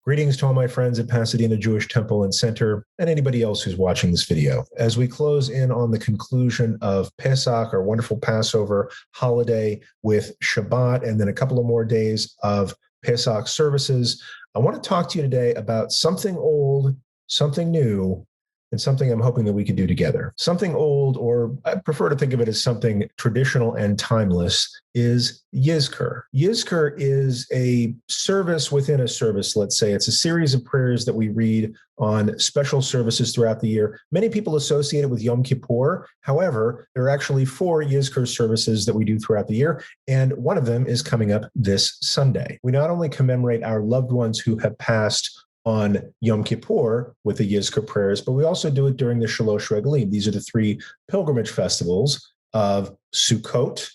Greetings to all my friends at Pasadena Jewish Temple and Center and anybody else who's watching this video. As we close in on the conclusion of Pesach, our wonderful Passover holiday, with Shabbat and then a couple of more days of Pesach services, I want to talk to you today about something old, something new, and something I'm hoping that we can do together. Something old, or I prefer to think of it as something traditional and timeless, is Yizkor. Yizkor is a service within a service, let's say. It's a series of prayers that we read on special services throughout the year. Many people associate it with Yom Kippur. However, there are actually 4 Yizkor services that we do throughout the year, and one of them is coming up this Sunday. We not only commemorate our loved ones who have passed on Yom Kippur with the Yizkor prayers, but we also do it during the Shalosh Regalim. These are the 3 pilgrimage festivals of Sukkot,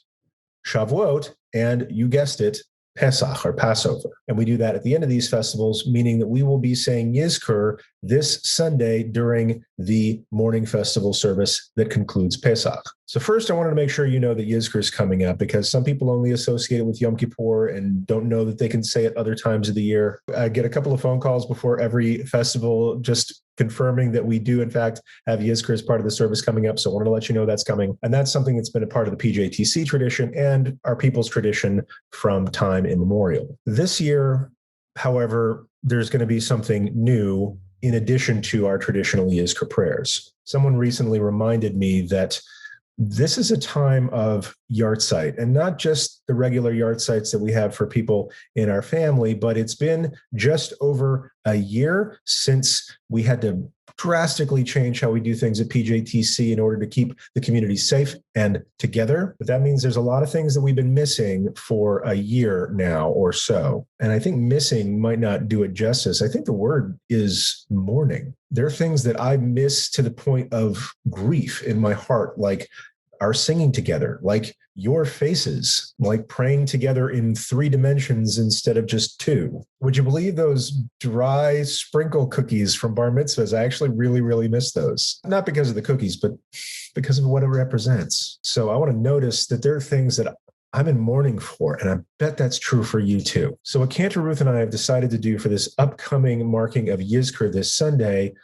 Shavuot, and you guessed it, Pesach or Passover. And we do that at the end of these festivals, meaning that we will be saying Yizkor this Sunday during the mourning festival service that concludes Pesach. So first, I wanted to make sure you know that Yizkor is coming up, because some people only associate it with Yom Kippur and don't know that they can say it other times of the year. I get a couple of phone calls before every festival just confirming that we do, in fact, have Yizkor as part of the service coming up. So I wanted to let you know that's coming. And that's something that's been a part of the PJTC tradition and our people's tradition from time immemorial. This year, however, there's going to be something new in addition to our traditional Yizkor prayers. Someone recently reminded me that this is a time of yahrzeit, and not just the regular yahrzeits that we have for people in our family, but it's been just over a year since we had to drastically change how we do things at PJTC in order to keep the community safe and together. But that means there's a lot of things that we've been missing for a year now or so. And I think missing might not do it justice. I think the word is mourning. There are things that I miss to the point of grief in my heart, like our singing together, like your faces, like praying together in 3 dimensions instead of just 2. Would you believe those dry sprinkle cookies from bar mitzvahs? I actually really, really miss those. Not because of the cookies, but because of what it represents. So I want to notice that there are things that I'm in mourning for, and I bet that's true for you too. So what Cantor Ruth and I have decided to do for this upcoming marking of Yizkor this Sunday,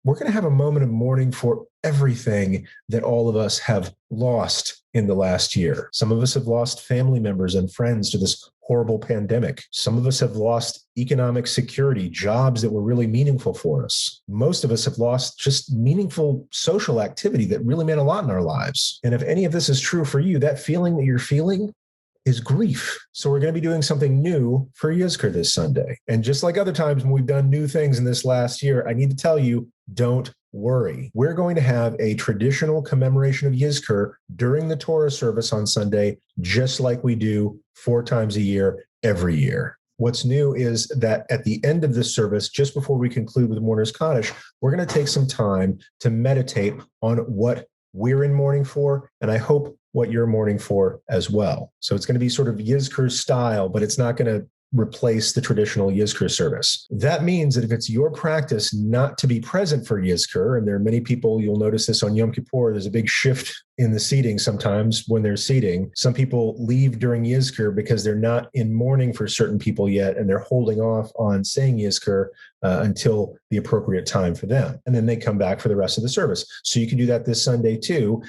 we're going to have a moment of mourning for everything that all of us have lost in the last year. Some of us have lost family members and friends to this horrible pandemic. Some of us have lost economic security, jobs that were really meaningful for us. Most of us have lost just meaningful social activity that really meant a lot in our lives. And if any of this is true for you, that feeling that you're feeling is grief. So we're going to be doing something new for Yizkor this Sunday. And just like other times when we've done new things in this last year, I need to tell you, don't worry. We're going to have a traditional commemoration of Yizkor during the Torah service on Sunday, just like we do 4 times a year, every year. What's new is that at the end of this service, just before we conclude with Mourner's Kaddish, we're going to take some time to meditate on what we're in mourning for, and I hope what you're mourning for as well. So it's going to be sort of Yizkor style, but it's not going to replace the traditional Yizkor service. That means that if it's your practice not to be present for Yizkor, and there are many people, you'll notice this on Yom Kippur, there's a big shift in the seating sometimes when they're seating. Some people leave during Yizkor because they're not in mourning for certain people yet, and they're holding off on saying Yizkor until the appropriate time for them. And then they come back for the rest of the service. So you can do that this Sunday too.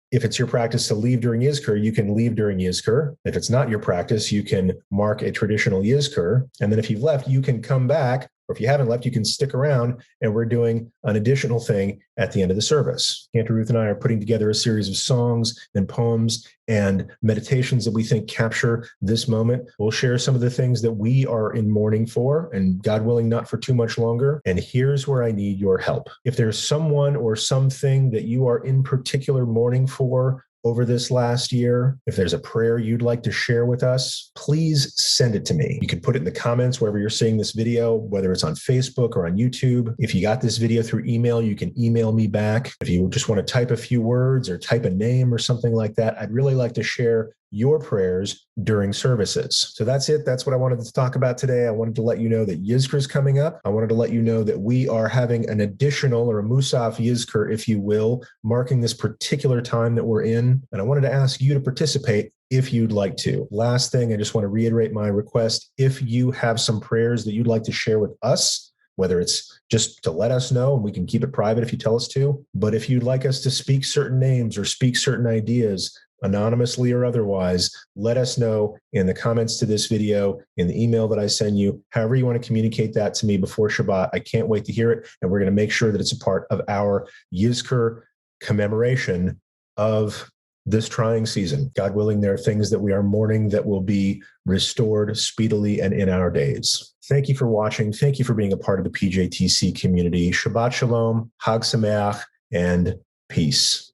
If it's your practice to leave during Yizkor, you can leave during Yizkor. If it's not your practice, you can mark a traditional Yizkor. And then if you've left, you can come back. Or if you haven't left, you can stick around, and we're doing an additional thing at the end of the service. Cantor Ruth and I are putting together a series of songs and poems and meditations that we think capture this moment. We'll share some of the things that we are in mourning for, and God willing, not for too much longer. And here's where I need your help. If there's someone or something that you are in particular mourning for over this last year, if there's a prayer you'd like to share with us, please send it to me. You can put it in the comments wherever you're seeing this video, whether it's on Facebook or on YouTube. If you got this video through email, you can email me back. If you just want to type a few words or type a name or something like that, I'd really like to share your prayers during services. So that's it. That's what I wanted to talk about today. I wanted to let you know that Yizkor is coming up. I wanted to let you know that we are having an additional, or a Musaf Yizkor, if you will, marking this particular time that we're in. And I wanted to ask you to participate if you'd like to. Last thing, I just want to reiterate my request. If you have some prayers that you'd like to share with us, whether it's just to let us know, and we can keep it private if you tell us to, but if you'd like us to speak certain names or speak certain ideas, anonymously or otherwise, let us know in the comments to this video, in the email that I send you, however you want to communicate that to me before Shabbat. I can't wait to hear it, and we're going to make sure that it's a part of our Yizkor commemoration of this trying season. God willing, there are things that we are mourning that will be restored speedily and in our days. Thank you for watching. Thank you for being a part of the PJTC community. Shabbat Shalom, Hag Sameach, and peace.